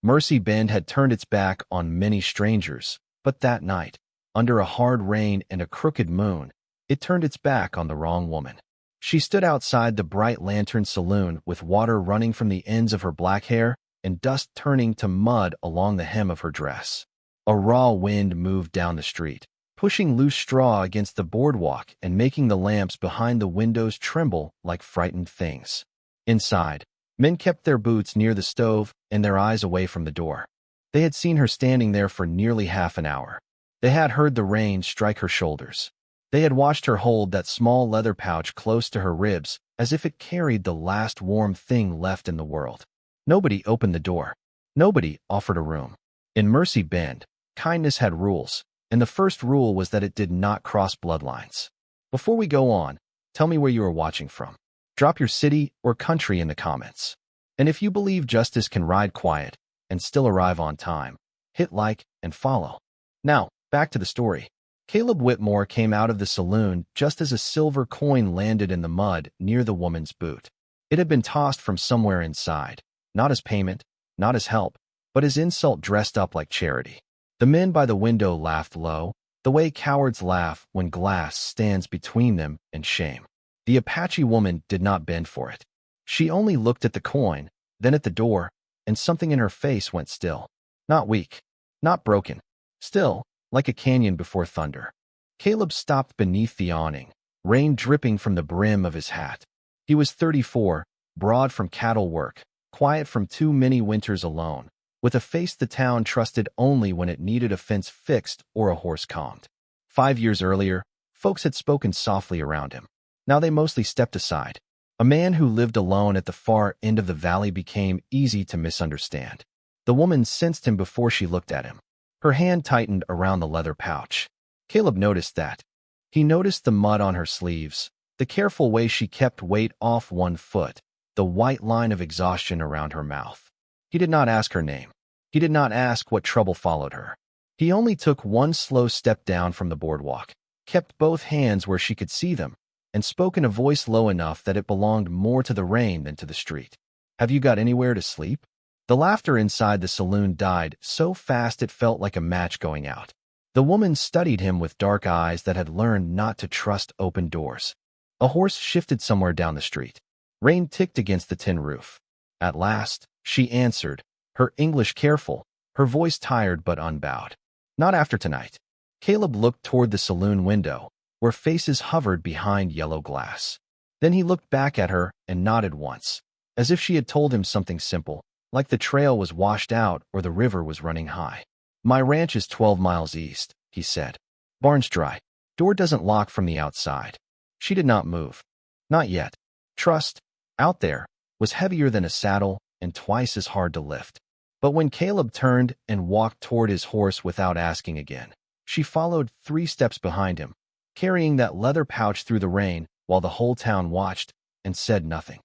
Mercy Bend had turned its back on many strangers, but that night, under a hard rain and a crooked moon, it turned its back on the wrong woman. She stood outside the bright lantern saloon with water running from the ends of her black hair and dust turning to mud along the hem of her dress. A raw wind moved down the street, pushing loose straw against the boardwalk and making the lamps behind the windows tremble like frightened things. Inside, men kept their boots near the stove and their eyes away from the door. They had seen her standing there for nearly half an hour. They had heard the rain strike her shoulders. They had watched her hold that small leather pouch close to her ribs as if it carried the last warm thing left in the world. Nobody opened the door. Nobody offered a room. In Mercy Bend, kindness had rules, and the first rule was that it did not cross bloodlines. Before we go on, tell me where you are watching from. Drop your city or country in the comments. And if you believe justice can ride quiet and still arrive on time, hit like and follow. Now, back to the story. Caleb Whitmore came out of the saloon just as a silver coin landed in the mud near the woman's boot. It had been tossed from somewhere inside, not as payment, not as help, but as insult dressed up like charity. The men by the window laughed low, the way cowards laugh when glass stands between them and shame. The Apache woman did not bend for it. She only looked at the coin, then at the door, and something in her face went still. Not weak, not broken, still, like a canyon before thunder. Caleb stopped beneath the awning, rain dripping from the brim of his hat. He was 34, broad from cattle work, quiet from too many winters alone, with a face the town trusted only when it needed a fence fixed or a horse calmed. 5 years earlier, folks had spoken softly around him. Now they mostly stepped aside. A man who lived alone at the far end of the valley became easy to misunderstand. The woman sensed him before she looked at him. Her hand tightened around the leather pouch. Caleb noticed that. He noticed the mud on her sleeves, the careful way she kept weight off one foot, the white line of exhaustion around her mouth. He did not ask her name. He did not ask what trouble followed her. He only took one slow step down from the boardwalk, kept both hands where she could see them, and spoke in a voice low enough that it belonged more to the rain than to the street. Have you got anywhere to sleep? The laughter inside the saloon died so fast it felt like a match going out. The woman studied him with dark eyes that had learned not to trust open doors. A horse shifted somewhere down the street. Rain ticked against the tin roof. At last, she answered, her English careful, her voice tired but unbowed. Not after tonight. Caleb looked toward the saloon window, where faces hovered behind yellow glass. Then he looked back at her and nodded once, as if she had told him something simple, like the trail was washed out or the river was running high. My ranch is 12 miles east, he said. Barn's dry. Door doesn't lock from the outside. She did not move. Not yet. Trust, out there, was heavier than a saddle and twice as hard to lift. But when Caleb turned and walked toward his horse without asking again, she followed 3 steps behind him, carrying that leather pouch through the rain while the whole town watched and said nothing.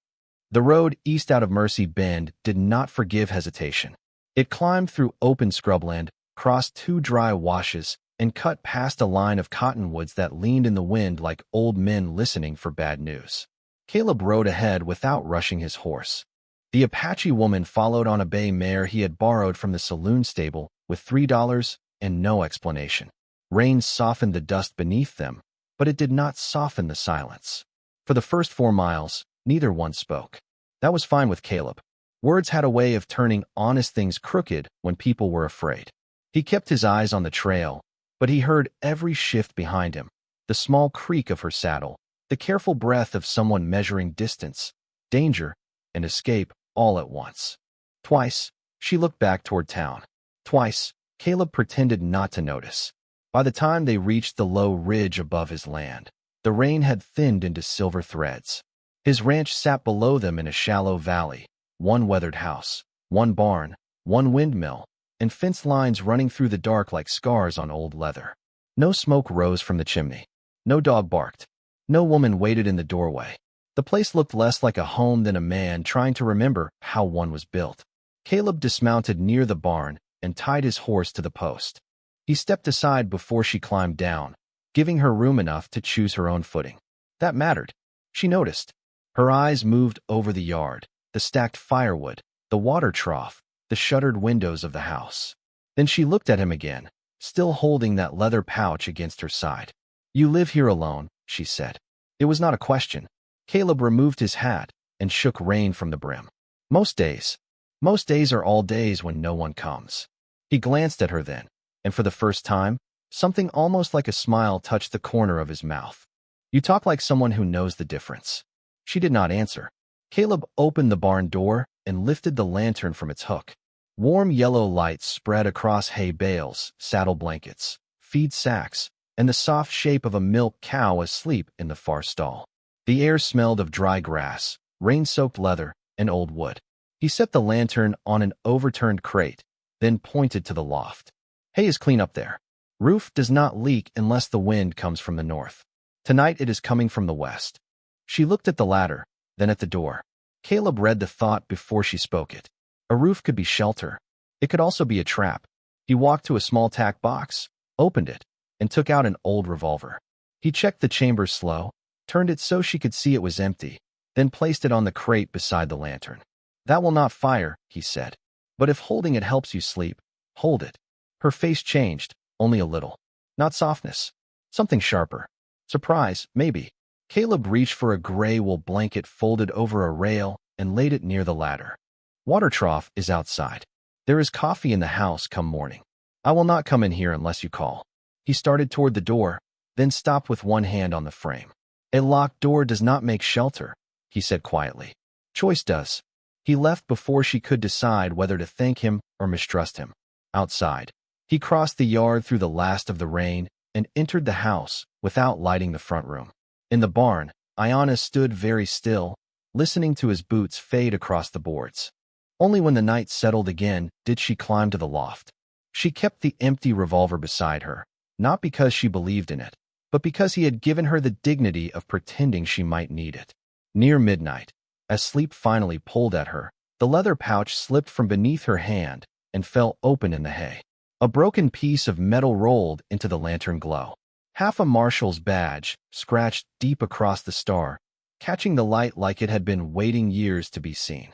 The road east out of Mercy Bend did not forgive hesitation. It climbed through open scrubland, crossed 2 dry washes, and cut past a line of cottonwoods that leaned in the wind like old men listening for bad news. Caleb rode ahead without rushing his horse. The Apache woman followed on a bay mare he had borrowed from the saloon stable with $3 and no explanation. Rain softened the dust beneath them, but it did not soften the silence. For the first 4 miles, neither one spoke. That was fine with Caleb. Words had a way of turning honest things crooked when people were afraid. He kept his eyes on the trail, but he heard every shift behind him, the small creak of her saddle, the careful breath of someone measuring distance, danger, and escape all at once. Twice, she looked back toward town. Twice, Caleb pretended not to notice. By the time they reached the low ridge above his land, the rain had thinned into silver threads. His ranch sat below them in a shallow valley, 1 weathered house, 1 barn, 1 windmill, and fence lines running through the dark like scars on old leather. No smoke rose from the chimney. No dog barked. No woman waited in the doorway. The place looked less like a home than a man trying to remember how one was built. Caleb dismounted near the barn and tied his horse to the post. He stepped aside before she climbed down, giving her room enough to choose her own footing. That mattered. She noticed. Her eyes moved over the yard, the stacked firewood, the water trough, the shuttered windows of the house. Then she looked at him again, still holding that leather pouch against her side. "You live here alone," she said. It was not a question. Caleb removed his hat and shook rain from the brim. Most days. Most days are all days when no one comes." He glanced at her then, and for the first time, something almost like a smile touched the corner of his mouth. "You talk like someone who knows the difference." She did not answer. Caleb opened the barn door and lifted the lantern from its hook. Warm yellow light spread across hay bales, saddle blankets, feed sacks, and the soft shape of a milk cow asleep in the far stall. The air smelled of dry grass, rain-soaked leather, and old wood. He set the lantern on an overturned crate, then pointed to the loft. "Hay is clean up there. Roof does not leak unless the wind comes from the north. Tonight it is coming from the west." She looked at the ladder, then at the door. Caleb read the thought before she spoke it. A roof could be shelter. It could also be a trap. He walked to a small tack box, opened it, and took out an old revolver. He checked the chamber slow, turned it so she could see it was empty, then placed it on the crate beside the lantern. "That will not fire," he said. "But if holding it helps you sleep, hold it." Her face changed, only a little. Not softness. Something sharper. Surprise, maybe. Caleb reached for a gray wool blanket folded over a rail and laid it near the ladder. "Water trough is outside. There is coffee in the house come morning. I will not come in here unless you call." He started toward the door, then stopped with one hand on the frame. "A locked door does not make shelter," he said quietly. "Choice does." He left before she could decide whether to thank him or mistrust him. Outside, he crossed the yard through the last of the rain and entered the house without lighting the front room. In the barn, Ayanna stood very still, listening to his boots fade across the boards. Only when the night settled again did she climb to the loft. She kept the empty revolver beside her, not because she believed in it, but because he had given her the dignity of pretending she might need it. Near midnight, as sleep finally pulled at her, the leather pouch slipped from beneath her hand and fell open in the hay. A broken piece of metal rolled into the lantern glow. Half a marshal's badge scratched deep across the star, catching the light like it had been waiting years to be seen.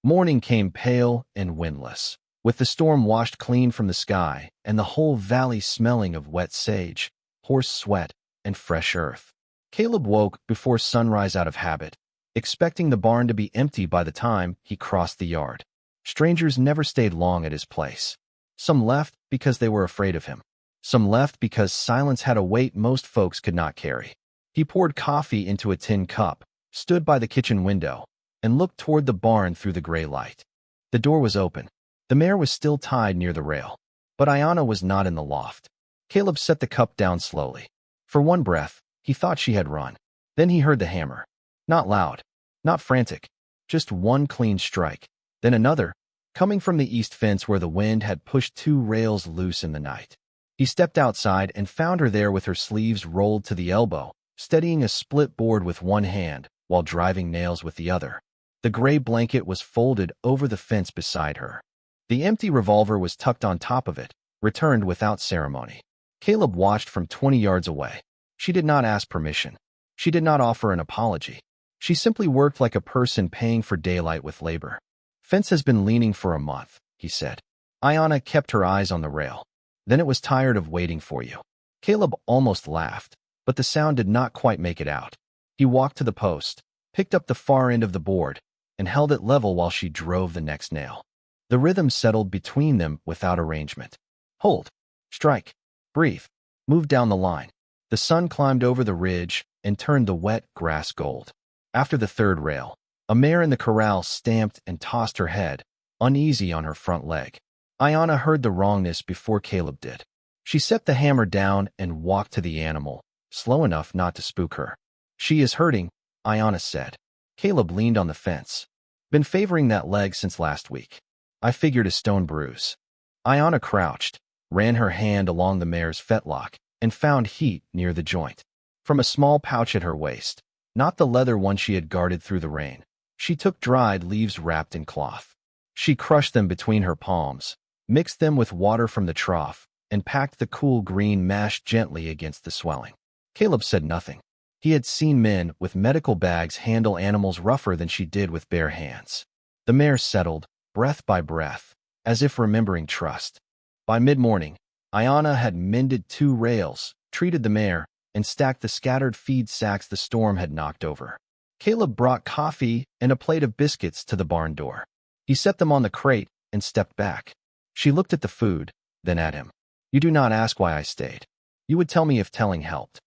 Morning came pale and windless, with the storm washed clean from the sky and the whole valley smelling of wet sage, horse sweat, and fresh earth. Caleb woke before sunrise out of habit, expecting the barn to be empty by the time he crossed the yard. Strangers never stayed long at his place. Some left because they were afraid of him. Some left because silence had a weight most folks could not carry. He poured coffee into a tin cup, stood by the kitchen window, and looked toward the barn through the gray light. The door was open. The mare was still tied near the rail, but Ayanna was not in the loft. Caleb set the cup down slowly. For one breath, he thought she had run. Then he heard the hammer. Not loud, not frantic, just one clean strike. Then another, coming from the east fence where the wind had pushed two rails loose in the night. He stepped outside and found her there with her sleeves rolled to the elbow, steadying a split board with one hand while driving nails with the other. The gray blanket was folded over the fence beside her. The empty revolver was tucked on top of it, returned without ceremony. Caleb watched from 20 yards away. She did not ask permission. She did not offer an apology. She simply worked like a person paying for daylight with labor. "Fence has been leaning for a month," he said. Ayanna kept her eyes on the rail. "Then it was tired of waiting for you." Caleb almost laughed, but the sound did not quite make it out. He walked to the post, picked up the far end of the board, and held it level while she drove the next nail. The rhythm settled between them without arrangement. Hold, strike, breathe, move down the line. The sun climbed over the ridge and turned the wet grass gold. After the third rail, a mare in the corral stamped and tossed her head, uneasy on her front leg. Ayanna heard the wrongness before Caleb did. She set the hammer down and walked to the animal, slow enough not to spook her. "She is hurting," Ayanna said. Caleb leaned on the fence. "Been favoring that leg since last week. I figured a stone bruise." Ayanna crouched, ran her hand along the mare's fetlock, and found heat near the joint. From a small pouch at her waist, not the leather one she had guarded through the rain, she took dried leaves wrapped in cloth. She crushed them between her palms, mixed them with water from the trough, and packed the cool green mash gently against the swelling. Caleb said nothing. He had seen men with medical bags handle animals rougher than she did with bare hands. The mare settled, breath by breath, as if remembering trust. By mid-morning, Ayanna had mended 2 rails, treated the mare, and stacked the scattered feed sacks the storm had knocked over. Caleb brought coffee and a plate of biscuits to the barn door. He set them on the crate and stepped back. She looked at the food, then at him. "You do not ask why I stayed. You would tell me if telling helped."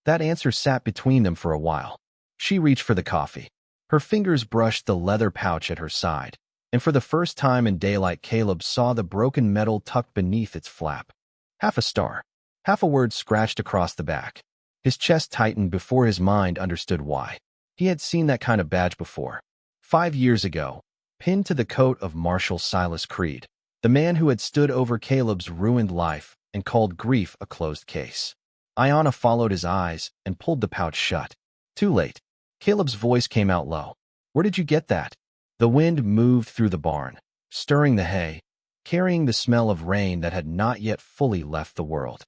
That answer sat between them for a while. She reached for the coffee. Her fingers brushed the leather pouch at her side, and for the first time in daylight Caleb saw the broken metal tucked beneath its flap. Half a star, half a word scratched across the back. His chest tightened before his mind understood why. He had seen that kind of badge before. 5 years ago, pinned to the coat of Marshal Silas Creed, the man who had stood over Caleb's ruined life and called grief a closed case. Ayanna followed his eyes and pulled the pouch shut. Too late. Caleb's voice came out low. "Where did you get that?" The wind moved through the barn, stirring the hay, carrying the smell of rain that had not yet fully left the world.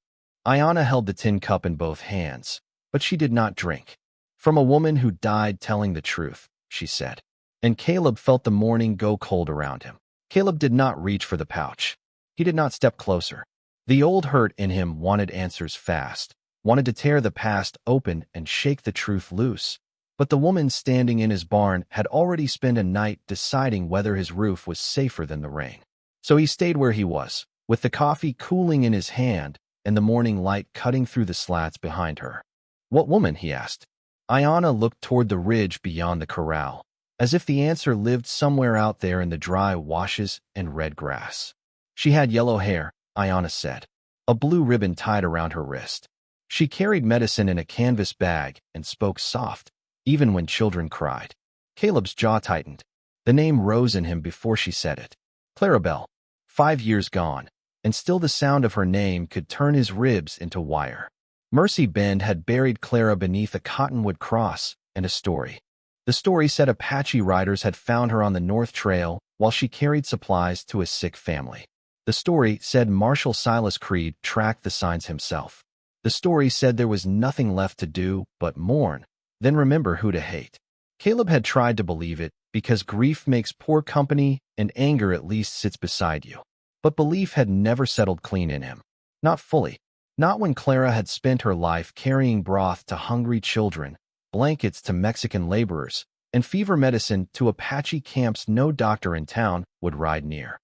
Ayanna held the tin cup in both hands, but she did not drink. "From a woman who died telling the truth," she said. And Caleb felt the morning go cold around him. Caleb did not reach for the pouch. He did not step closer. The old hurt in him wanted answers fast, wanted to tear the past open and shake the truth loose. But the woman standing in his barn had already spent a night deciding whether his roof was safer than the rain. So he stayed where he was, with the coffee cooling in his hand and the morning light cutting through the slats behind her. "What woman?" he asked. Ayanna looked toward the ridge beyond the corral, as if the answer lived somewhere out there in the dry washes and red grass. She had yellow hair, Ayanna said, a blue ribbon tied around her wrist. She carried medicine in a canvas bag and spoke soft, even when children cried. Caleb's jaw tightened. The name rose in him before she said it. Clara. 5 years gone, and still the sound of her name could turn his ribs into wire. Mercy Bend had buried Clara beneath a cottonwood cross and a story. The story said Apache riders had found her on the North Trail while she carried supplies to a sick family. The story said Marshal Silas Creed tracked the signs himself. The story said there was nothing left to do but mourn, then remember who to hate. Caleb had tried to believe it because grief makes poor company and anger at least sits beside you. But belief had never settled clean in him. Not fully. Not when Clara had spent her life carrying broth to hungry children, blankets to Mexican laborers, and fever medicine to Apache camps no doctor in town would ride near.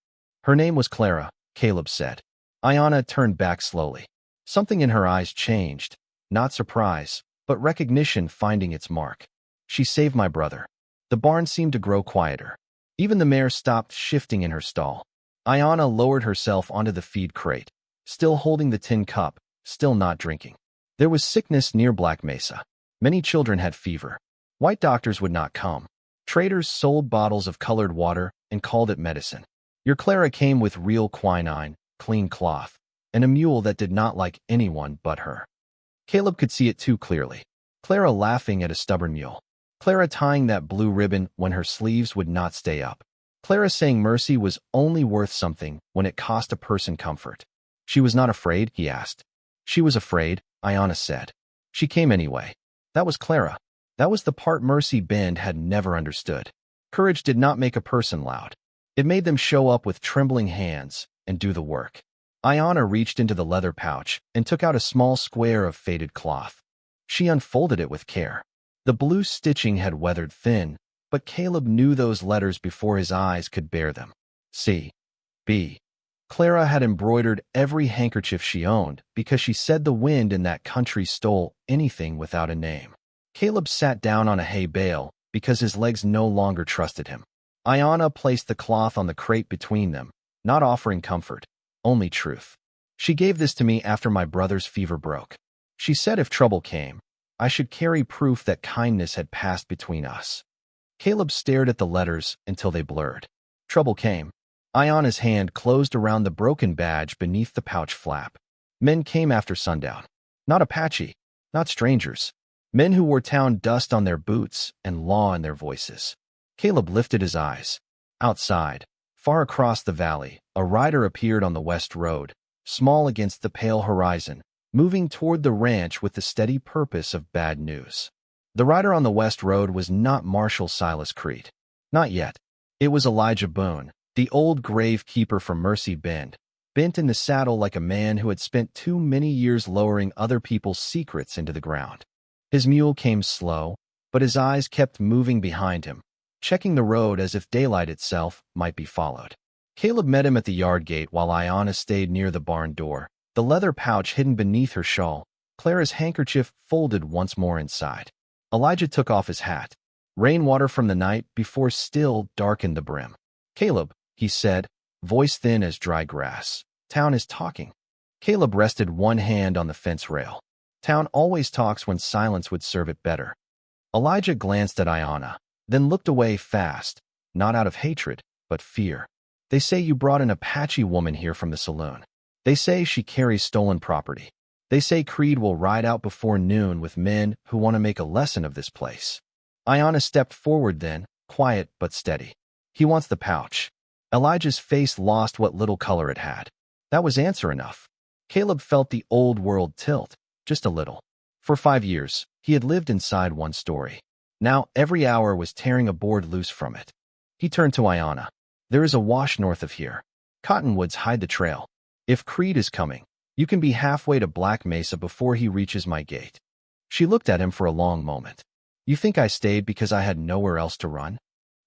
Her name was Clara, Caleb said. Ayanna turned back slowly. Something in her eyes changed, not surprise, but recognition finding its mark. "She saved my brother." The barn seemed to grow quieter. Even the mare stopped shifting in her stall. Ayanna lowered herself onto the feed crate, still holding the tin cup, still not drinking. There was sickness near Black Mesa. Many children had fever. White doctors would not come. Traders sold bottles of colored water and called it medicine. Your Clara came with real quinine, clean cloth, and a mule that did not like anyone but her. Caleb could see it too clearly. Clara laughing at a stubborn mule. Clara tying that blue ribbon when her sleeves would not stay up. Clara saying mercy was only worth something when it cost a person comfort. She was not afraid, he asked. She was afraid, Ayanna said. She came anyway. That was Clara. That was the part Mercy Bend had never understood. Courage did not make a person loud. It made them show up with trembling hands and do the work. Ayanna reached into the leather pouch and took out a small square of faded cloth. She unfolded it with care. The blue stitching had weathered thin, but Caleb knew those letters before his eyes could bear them. C. B. Clara had embroidered every handkerchief she owned because she said the wind in that country stole anything without a name. Caleb sat down on a hay bale because his legs no longer trusted him. Ayanna placed the cloth on the crate between them, not offering comfort, only truth. She gave this to me after my brother's fever broke. She said if trouble came, I should carry proof that kindness had passed between us. Caleb stared at the letters until they blurred. Trouble came. Ayanna's hand closed around the broken badge beneath the pouch flap. Men came after sundown. Not Apache, not strangers. Men who wore town dust on their boots and law in their voices. Caleb lifted his eyes. Outside, far across the valley, a rider appeared on the west road, small against the pale horizon, moving toward the ranch with the steady purpose of bad news. The rider on the west road was not Marshal Silas Creed. Not yet. It was Elijah Boone, The old gravekeeper from Mercy Bend, bent in the saddle like a man who had spent too many years lowering other people's secrets into the ground. His mule came slow, but his eyes kept moving behind him, checking the road as if daylight itself might be followed. Caleb met him at the yard gate while Ayanna stayed near the barn door, the leather pouch hidden beneath her shawl, Clara's handkerchief folded once more inside. Elijah took off his hat. Rainwater from the night before still darkened the brim. "Caleb," he said, voice thin as dry grass, "town is talking." Caleb rested one hand on the fence rail. Town always talks when silence would serve it better. Elijah glanced at Ayanna, then looked away fast, not out of hatred, but fear. "They say you brought an Apache woman here from the saloon. They say she carries stolen property. They say Creed will ride out before noon with men who want to make a lesson of this place." Ayanna stepped forward then, quiet but steady. "He wants the pouch." Elijah's face lost what little color it had. That was answer enough. Caleb felt the old world tilt, just a little. For 5 years, he had lived inside one story. Now every hour was tearing a board loose from it. He turned to Ayanna. "There is a wash north of here. Cottonwoods hide the trail. If Creed is coming, you can be halfway to Black Mesa before he reaches my gate." She looked at him for a long moment. "You think I stayed because I had nowhere else to run?"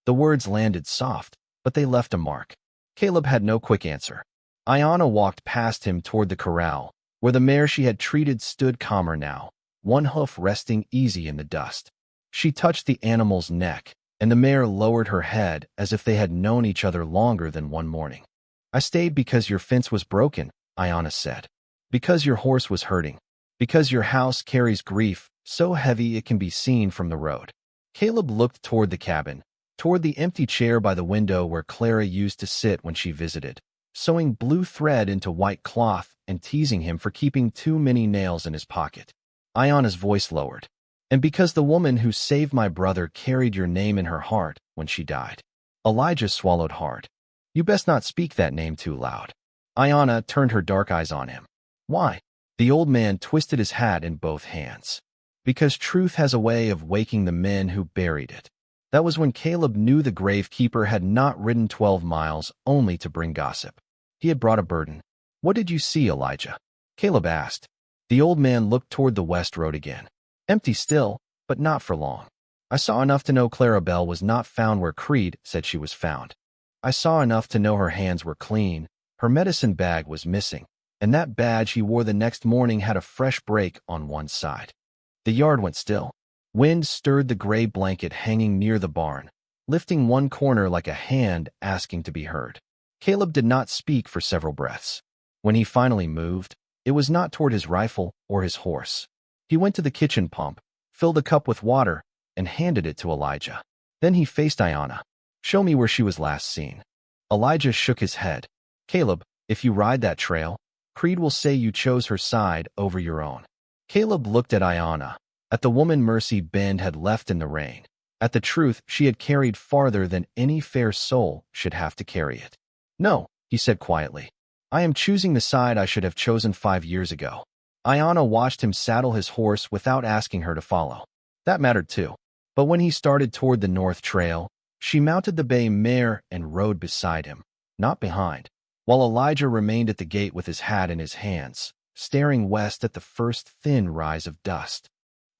The words landed soft, but they left a mark. Caleb had no quick answer. Ayanna walked past him toward the corral, where the mare she had treated stood calmer now, one hoof resting easy in the dust. She touched the animal's neck, and the mare lowered her head as if they had known each other longer than one morning. "I stayed because your fence was broken," Ayanna said. "Because your horse was hurting. Because your house carries grief so heavy it can be seen from the road." Caleb looked toward the cabin, toward the empty chair by the window where Clara used to sit when she visited, sewing blue thread into white cloth and teasing him for keeping too many nails in his pocket. Ayanna's voice lowered. "And because the woman who saved my brother carried your name in her heart when she died." Elijah swallowed hard. "You best not speak that name too loud." Ayanna turned her dark eyes on him. "Why?" The old man twisted his hat in both hands. "Because truth has a way of waking the men who buried it." That was when Caleb knew the gravekeeper had not ridden 12 miles only to bring gossip. He had brought a burden. "What did you see, Elijah?" Caleb asked. The old man looked toward the west road again. "Empty still, but not for long. I saw enough to know Clara Bell was not found where Creed said she was found. I saw enough to know her hands were clean, her medicine bag was missing, and that badge he wore the next morning had a fresh break on one side." The yard went still. Wind stirred the gray blanket hanging near the barn, lifting one corner like a hand asking to be heard. Caleb did not speak for several breaths. When he finally moved, it was not toward his rifle or his horse. He went to the kitchen pump, filled a cup with water, and handed it to Elijah. Then he faced Ayanna. "Show me where she was last seen." Elijah shook his head. "Caleb, if you ride that trail, Creed will say you chose her side over your own." Caleb looked at Ayanna, at the woman Mercy Bend had left in the rain, at the truth she had carried farther than any fair soul should have to carry it. "No," he said quietly. "I am choosing the side I should have chosen 5 years ago." Ayanna watched him saddle his horse without asking her to follow. That mattered too. But when he started toward the north trail, she mounted the bay mare and rode beside him, not behind, while Elijah remained at the gate with his hat in his hands, staring west at the first thin rise of dust.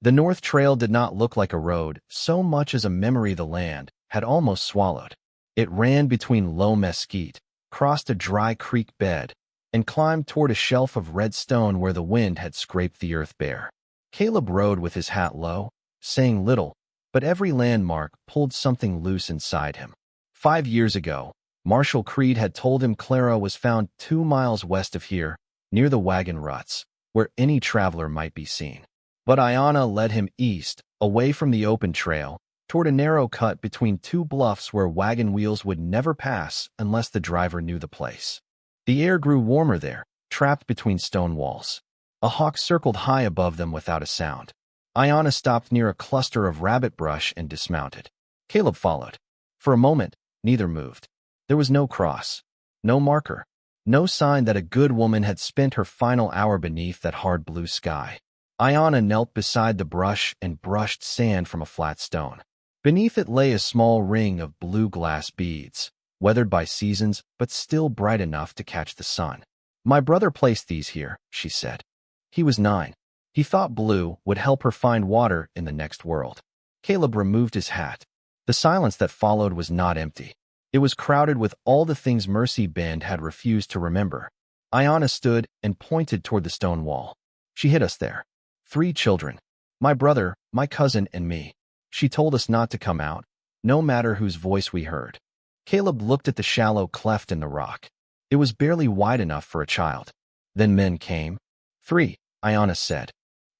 The north trail did not look like a road so much as a memory the land had almost swallowed. It ran between low mesquite, crossed a dry creek bed, and climbed toward a shelf of red stone where the wind had scraped the earth bare. Caleb rode with his hat low, saying little, but every landmark pulled something loose inside him. 5 years ago, Marshal Creed had told him Clara was found 2 miles west of here, near the wagon ruts, where any traveler might be seen. But Ayanna led him east, away from the open trail, toward a narrow cut between 2 bluffs where wagon wheels would never pass unless the driver knew the place. The air grew warmer there, trapped between stone walls. A hawk circled high above them without a sound. Ayanna stopped near a cluster of rabbit brush and dismounted. Caleb followed. For a moment, neither moved. There was no cross, no marker, no sign that a good woman had spent her final hour beneath that hard blue sky. Ayanna knelt beside the brush and brushed sand from a flat stone. Beneath it lay a small ring of blue glass beads. weathered by seasons, but still bright enough to catch the sun. My brother placed these here, she said. He was 9. He thought blue would help her find water in the next world. Caleb removed his hat. The silence that followed was not empty. It was crowded with all the things Mercy Bend had refused to remember. Ayanna stood and pointed toward the stone wall. She hid us there. 3 children. My brother, my cousin, and me. She told us not to come out, no matter whose voice we heard. Caleb looked at the shallow cleft in the rock. It was barely wide enough for a child. Then men came. 3, Ayanna said.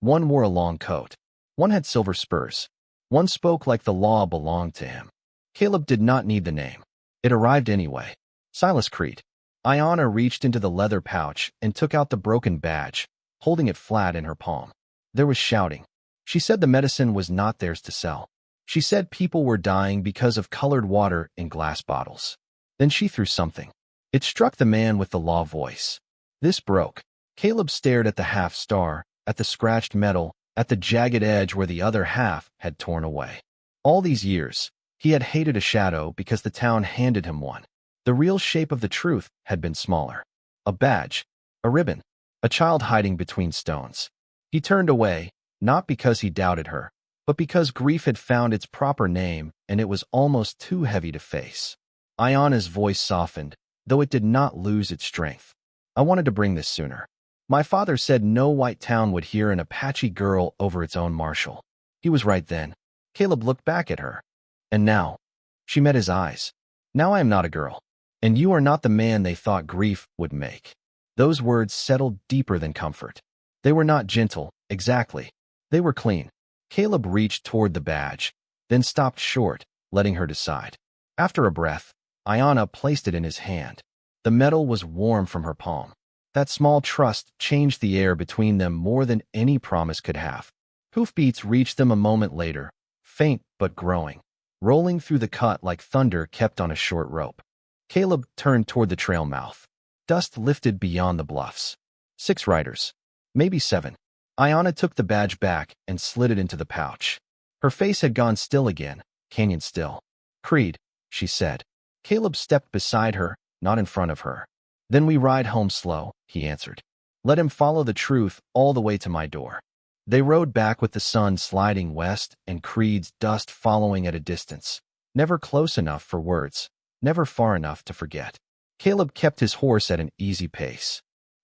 1 wore a long coat. 1 had silver spurs. 1 spoke like the law belonged to him. Caleb did not need the name. It arrived anyway. Silas Creed. Ayanna reached into the leather pouch and took out the broken badge, holding it flat in her palm. There was shouting. She said the medicine was not theirs to sell. She said people were dying because of colored water in glass bottles. Then she threw something. It struck the man with the law voice. This broke. Caleb stared at the half-star, at the scratched metal, at the jagged edge where the other half had torn away. All these years, he had hated a shadow because the town handed him one. The real shape of the truth had been smaller. A badge, a ribbon, a child hiding between stones. He turned away, not because he doubted her, but because grief had found its proper name and it was almost too heavy to face. Ayanna's voice softened, though it did not lose its strength. I wanted to bring this sooner. My father said no white town would hear an Apache girl over its own marshal. He was right then. Caleb looked back at her. And now, she met his eyes. Now I am not a girl. And you are not the man they thought grief would make. Those words settled deeper than comfort. They were not gentle, exactly. They were clean. Caleb reached toward the badge, then stopped short, letting her decide. After a breath, Ayanna placed it in his hand. The metal was warm from her palm. That small trust changed the air between them more than any promise could have. Hoofbeats reached them a moment later, faint but growing, rolling through the cut like thunder kept on a short rope. Caleb turned toward the trail mouth. Dust lifted beyond the bluffs. 6 riders. Maybe 7. Ayanna took the badge back and slid it into the pouch. Her face had gone still again, canyon still. Creed, she said. Caleb stepped beside her, not in front of her. Then we ride home slow, he answered. Let him follow the truth all the way to my door. They rode back with the sun sliding west and Creed's dust following at a distance. Never close enough for words. Never far enough to forget. Caleb kept his horse at an easy pace.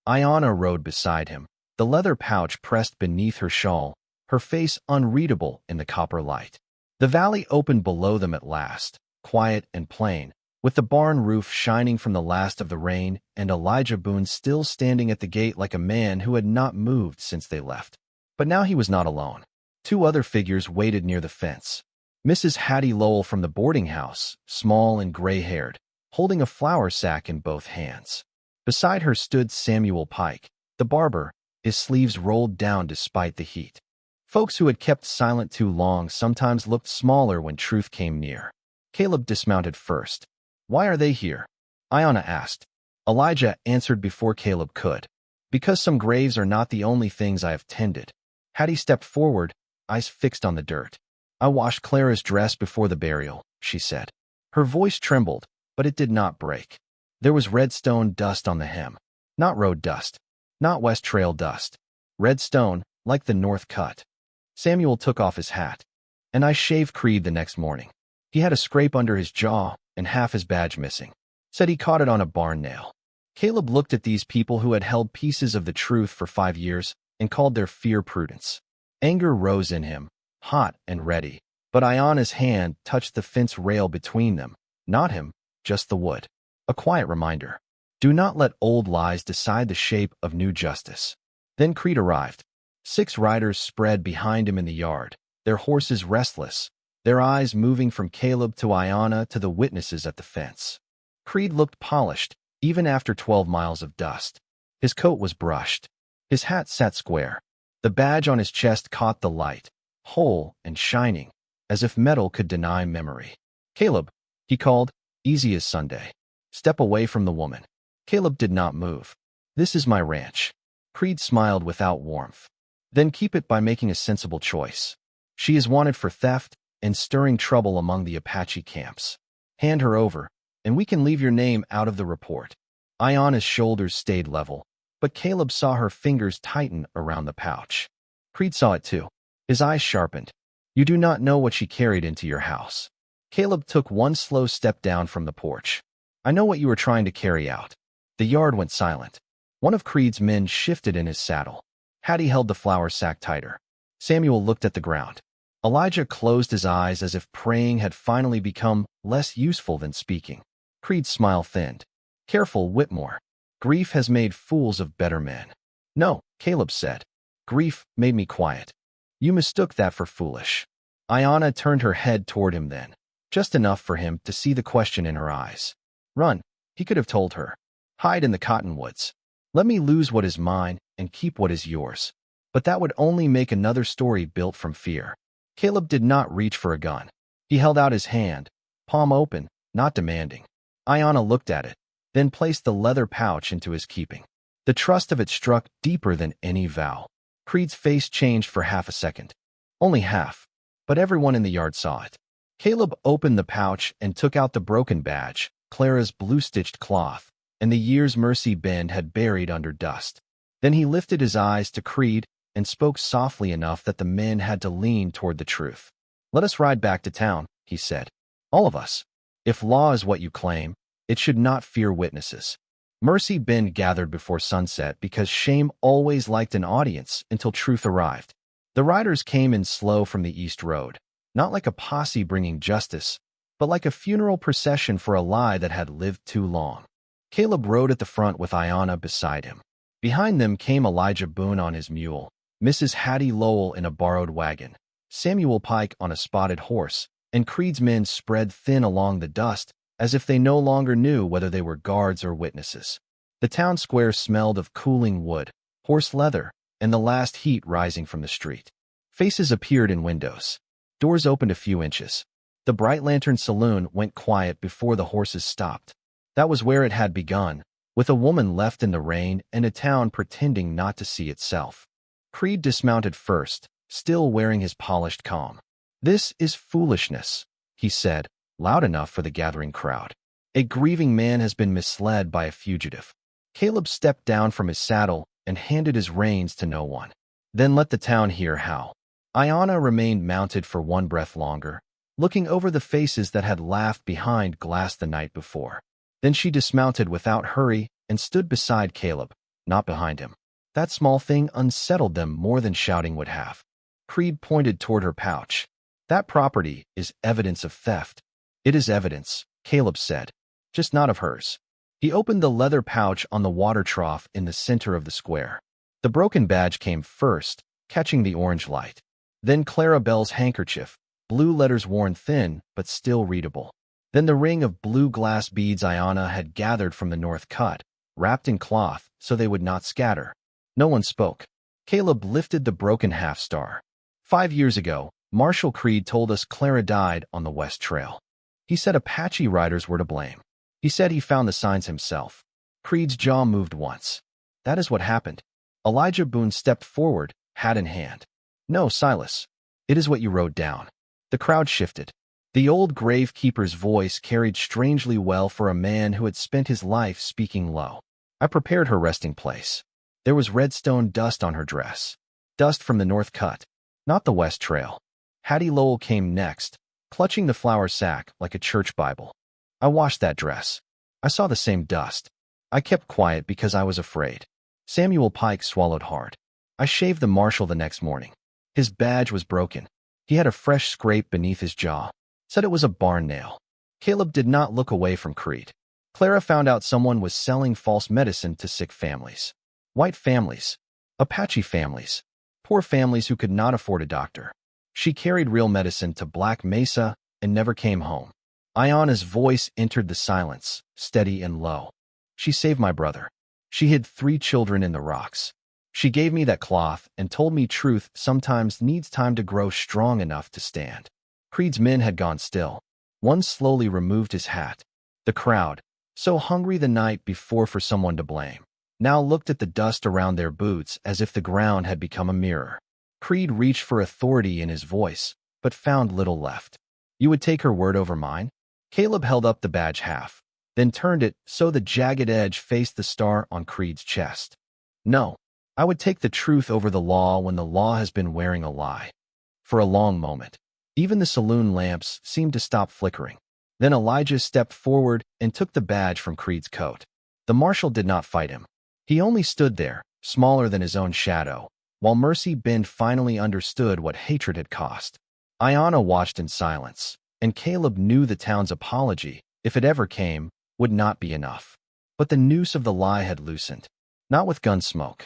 Ayanna rode beside him, the leather pouch pressed beneath her shawl, her face unreadable in the copper light. The valley opened below them at last, quiet and plain, with the barn roof shining from the last of the rain and Elijah Boone still standing at the gate like a man who had not moved since they left. But now he was not alone. 2 other figures waited near the fence. Mrs. Hattie Lowell from the boarding house, small and gray-haired, holding a flour sack in both hands. Beside her stood Samuel Pike, the barber, his sleeves rolled down despite the heat. Folks who had kept silent too long sometimes looked smaller when truth came near. Caleb dismounted first. Why are they here? Ayanna asked. Elijah answered before Caleb could. Because some graves are not the only things I have tended. Hattie stepped forward, eyes fixed on the dirt. I washed Clara's dress before the burial, she said. Her voice trembled, but it did not break. There was red stone dust on the hem. Not road dust. Not West Trail dust. Red stone, like the North Cut. Samuel took off his hat. And I shaved Creed the next morning. He had a scrape under his jaw and half his badge missing. Said he caught it on a barn nail. Caleb looked at these people who had held pieces of the truth for 5 years and called their fear prudence. Anger rose in him, hot and ready, but Ayanna's hand touched the fence rail between them, not him, just the wood. A quiet reminder. Do not let old lies decide the shape of new justice. Then Creed arrived. 6 riders spread behind him in the yard, their horses restless, their eyes moving from Caleb to Ayanna to the witnesses at the fence. Creed looked polished, even after 12 miles of dust. His coat was brushed. His hat sat square. The badge on his chest caught the light, whole and shining, as if metal could deny memory. Caleb, he called, easy as Sunday. Step away from the woman. Caleb did not move. This is my ranch. Creed smiled without warmth. Then keep it by making a sensible choice. She is wanted for theft and stirring trouble among the Apache camps. Hand her over, and we can leave your name out of the report. Ayana's shoulders stayed level, but Caleb saw her fingers tighten around the pouch. Creed saw it too. His eyes sharpened. You do not know what she carried into your house. Caleb took one slow step down from the porch. I know what you were trying to carry out. The yard went silent. One of Creed's men shifted in his saddle. Hattie held the flour sack tighter. Samuel looked at the ground. Elijah closed his eyes as if praying had finally become less useful than speaking. Creed's smile thinned. Careful, Whitmore. Grief has made fools of better men. No, Caleb said. Grief made me quiet. You mistook that for foolish. Ayana turned her head toward him then, just enough for him to see the question in her eyes. Run, he could have told her. Hide in the cottonwoods. Let me lose what is mine and keep what is yours. But that would only make another story built from fear. Caleb did not reach for a gun. He held out his hand, palm open, not demanding. Ayana looked at it, then placed the leather pouch into his keeping. The trust of it struck deeper than any vow. Creed's face changed for half a second. Only half, but everyone in the yard saw it. Caleb opened the pouch and took out the broken badge, Clara's blue-stitched cloth, and the years Mercy Bend had buried under dust. Then he lifted his eyes to Creed and spoke softly enough that the men had to lean toward the truth. Let us ride back to town, he said. All of us. If law is what you claim, it should not fear witnesses. Mercy Bend gathered before sunset because shame always liked an audience until truth arrived. The riders came in slow from the east road, not like a posse bringing justice, but like a funeral procession for a lie that had lived too long. Caleb rode at the front with Ayana beside him. Behind them came Elijah Boone on his mule, Mrs. Hattie Lowell in a borrowed wagon, Samuel Pike on a spotted horse, and Creed's men spread thin along the dust as if they no longer knew whether they were guards or witnesses. The town square smelled of cooling wood, horse leather, and the last heat rising from the street. Faces appeared in windows. Doors opened a few inches. The Bright Lantern Saloon went quiet before the horses stopped. That was where it had begun, with a woman left in the rain and a town pretending not to see itself. Creed dismounted first, still wearing his polished calm. This is foolishness, he said, loud enough for the gathering crowd. A grieving man has been misled by a fugitive. Caleb stepped down from his saddle and handed his reins to no one. Then let the town hear how. Ayana remained mounted for one breath longer, looking over the faces that had laughed behind glass the night before. Then she dismounted without hurry and stood beside Caleb, not behind him. That small thing unsettled them more than shouting would have. Creed pointed toward her pouch. That property is evidence of theft. It is evidence, Caleb said, just not of hers. He opened the leather pouch on the water trough in the center of the square. The broken badge came first, catching the orange light. Then Clara Bell's handkerchief, blue letters worn thin but still readable. Then the ring of blue glass beads Ayana had gathered from the north cut, wrapped in cloth so they would not scatter. No one spoke. Caleb lifted the broken half-star. 5 years ago, Marshal Creed told us Clara died on the West Trail. He said Apache riders were to blame. He said he found the signs himself. Creed's jaw moved once. That is what happened. Elijah Boone stepped forward, hat in hand. No, Silas. It is what you wrote down. The crowd shifted. The old gravekeeper's voice carried strangely well for a man who had spent his life speaking low. I prepared her resting place. There was redstone dust on her dress. Dust from the north cut, not the west trail. Hattie Lowell came next, clutching the flour sack like a church Bible. I washed that dress. I saw the same dust. I kept quiet because I was afraid. Samuel Pike swallowed hard. I shaved the marshal the next morning. His badge was broken. He had a fresh scrape beneath his jaw. Said it was a barn nail. Caleb did not look away from Creed. Clara found out someone was selling false medicine to sick families. White families. Apache families. Poor families who could not afford a doctor. She carried real medicine to Black Mesa and never came home. Ayana's voice entered the silence, steady and low. She saved my brother. She hid 3 children in the rocks. She gave me that cloth and told me truth sometimes needs time to grow strong enough to stand. Creed's men had gone still. One slowly removed his hat. The crowd, so hungry the night before for someone to blame, now looked at the dust around their boots as if the ground had become a mirror. Creed reached for authority in his voice, but found little left. You would take her word over mine? Caleb held up the badge half. then turned it so the jagged edge faced the star on Creed's chest. No, I would take the truth over the law when the law has been wearing a lie. For a long moment, even the saloon lamps seemed to stop flickering. Then Elijah stepped forward and took the badge from Creed's coat. The marshal did not fight him. He only stood there, smaller than his own shadow, while Mercy Bend finally understood what hatred had cost. Ayanna watched in silence, and Caleb knew the town's apology, if it ever came, would not be enough. But the noose of the lie had loosened. Not with gun smoke,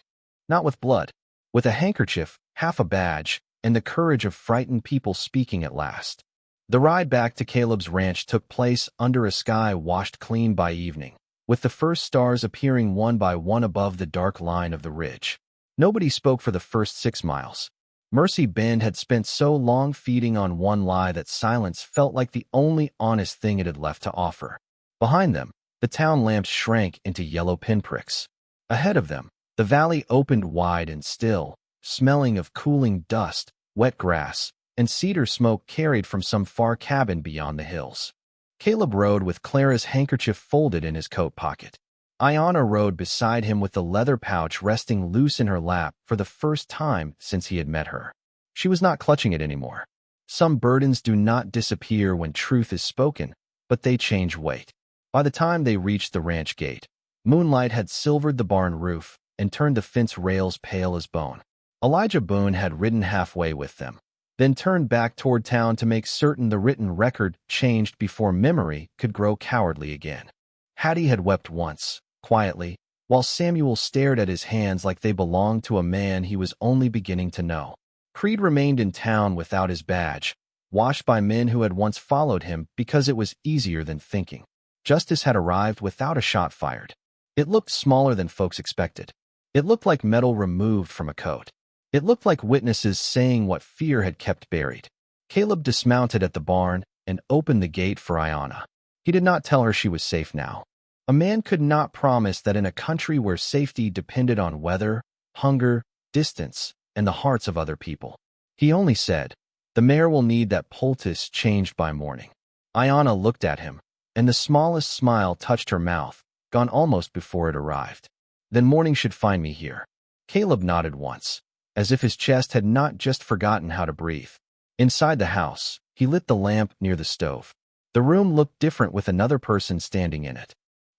not with blood, with a handkerchief, half a badge, and the courage of frightened people speaking at last. The ride back to Caleb's ranch took place under a sky washed clean by evening, with the first stars appearing one by one above the dark line of the ridge. Nobody spoke for the first 6 miles. Mercy Bend had spent so long feeding on one lie that silence felt like the only honest thing it had left to offer. Behind them, the town lamps shrank into yellow pinpricks. Ahead of them, the valley opened wide and still, smelling of cooling dust, wet grass, and cedar smoke carried from some far cabin beyond the hills. Caleb rode with Clara's handkerchief folded in his coat pocket. Ayanna rode beside him with the leather pouch resting loose in her lap for the first time since he had met her. She was not clutching it anymore. Some burdens do not disappear when truth is spoken, but they change weight. By the time they reached the ranch gate, moonlight had silvered the barn roof and turned the fence rails pale as bone. Elijah Boone had ridden halfway with them, then turned back toward town to make certain the written record changed before memory could grow cowardly again. Hattie had wept once, quietly, while Samuel stared at his hands like they belonged to a man he was only beginning to know. Creed remained in town without his badge, watched by men who had once followed him because it was easier than thinking. Justice had arrived without a shot fired. It looked smaller than folks expected. It looked like metal removed from a coat. It looked like witnesses saying what fear had kept buried. Caleb dismounted at the barn and opened the gate for Ayanna. He did not tell her she was safe now. A man could not promise that in a country where safety depended on weather, hunger, distance, and the hearts of other people. He only said, "The mayor will need that poultice changed by morning." Ayanna looked at him, and the smallest smile touched her mouth, gone almost before it arrived. "Then morning should find me here." Caleb nodded once, as if his chest had not just forgotten how to breathe. Inside the house, he lit the lamp near the stove. The room looked different with another person standing in it.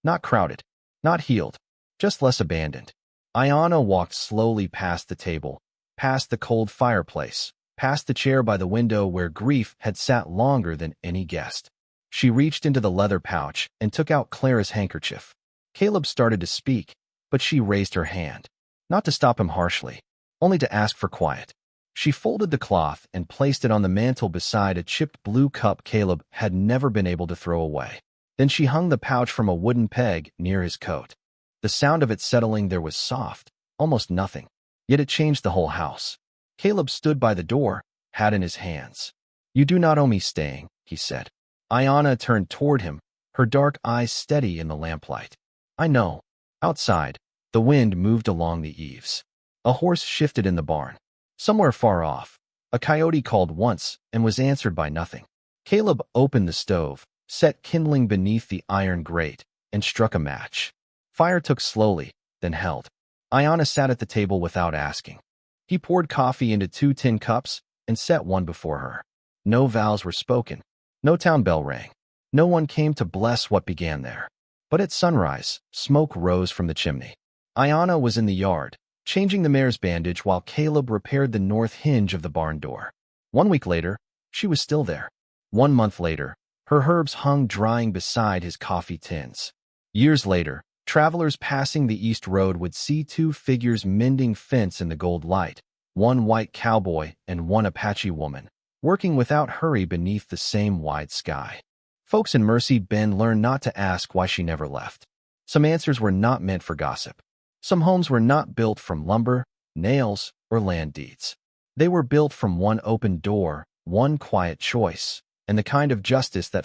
Not crowded, not healed, just less abandoned. Ayanna walked slowly past the table, past the cold fireplace, past the chair by the window where grief had sat longer than any guest. She reached into the leather pouch and took out Clara's handkerchief. Caleb started to speak, but she raised her hand, not to stop him harshly, only to ask for quiet. She folded the cloth and placed it on the mantel beside a chipped blue cup Caleb had never been able to throw away. Then she hung the pouch from a wooden peg near his coat. The sound of it settling there was soft, almost nothing, yet it changed the whole house. Caleb stood by the door, hat in his hands. "You do not owe me staying," he said. Ayanna turned toward him, her dark eyes steady in the lamplight. "I know." Outside, the wind moved along the eaves. A horse shifted in the barn. Somewhere far off, a coyote called once and was answered by nothing. Caleb opened the stove, set kindling beneath the iron grate, and struck a match. Fire took slowly, then held. Ayanna sat at the table without asking. He poured coffee into 2 tin cups and set one before her. No vows were spoken. No town bell rang. No one came to bless what began there. But at sunrise, smoke rose from the chimney. Ayanna was in the yard, changing the mare's bandage while Caleb repaired the north hinge of the barn door. 1 week later, she was still there. 1 month later, her herbs hung drying beside his coffee tins. Years later, travelers passing the east road would see 2 figures mending fence in the gold light, one white cowboy and one Apache woman, working without hurry beneath the same wide sky. Folks in Mercy Bend learned not to ask why she never left. Some answers were not meant for gossip. Some homes were not built from lumber, nails, or land deeds. They were built from one open door, one quiet choice, and the kind of justice that